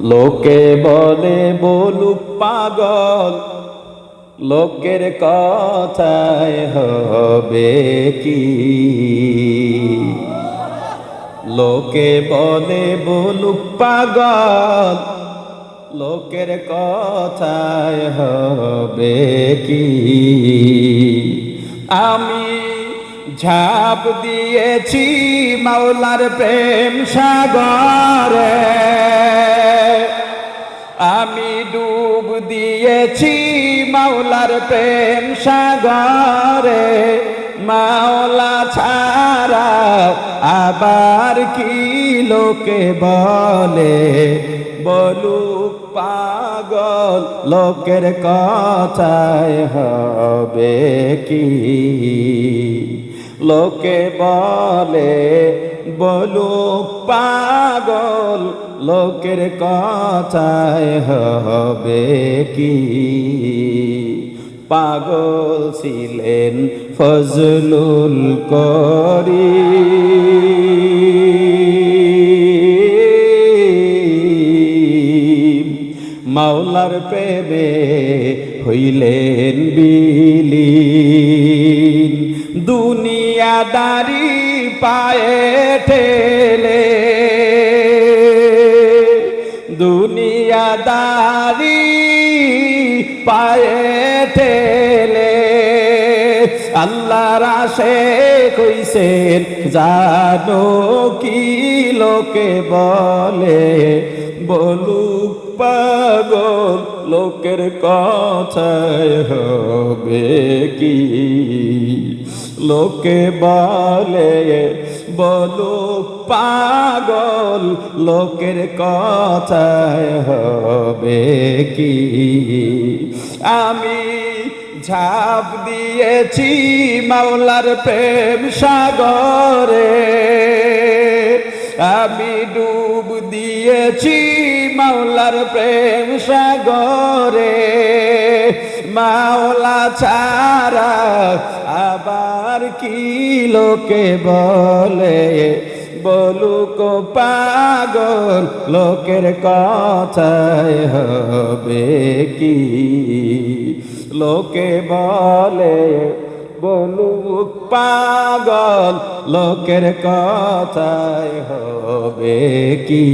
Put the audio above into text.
লোকে বলে বলুক পাগল, লোকের কথায় হবে কি? লোকে বলে বলুক পাগল, লোকের কথায় হবে কি? আমি ঝাঁপ দিয়েছি মাওলার প্রেম সাগরে, আমি ডুব দিয়েছি মাওলার প্রেম সাগরে। মাওলা ছাড়া আবার কি লোকে বলে, বলুক পাগল, লোকের কথায় হবে কি? লোকে বলে বলুক পাগল, লোকের কথায় হবে কি? পাগল ছিলেন ফজলুল করিম, মাওলার প্রেমে হইলেন বিলীন। দুনিয়াদারি পায়ে ঠেলে, দুনিয়াদারি পায়ে ঠেলে আল্লাহর আশিক হইছেন জানো কি? লোকে বলে বলুক পাগল, লোকের কথায় হবে কি? লোকে বলে বলুক পাগল, লোকের কথায় হবে কি? আমি ঝাঁপ দিয়েছি মাওলার প্রেম সাগরে, আমি ডুব দিয়েছি মাওলার প্রেম সাগরে। মাওলা ছাড়া আবার কি লোকে বলে, বলুক পাগল, লোকের কথায় হবে কি? লোকে বলে বলুক পাগল, লোকের কথায় হবে কি?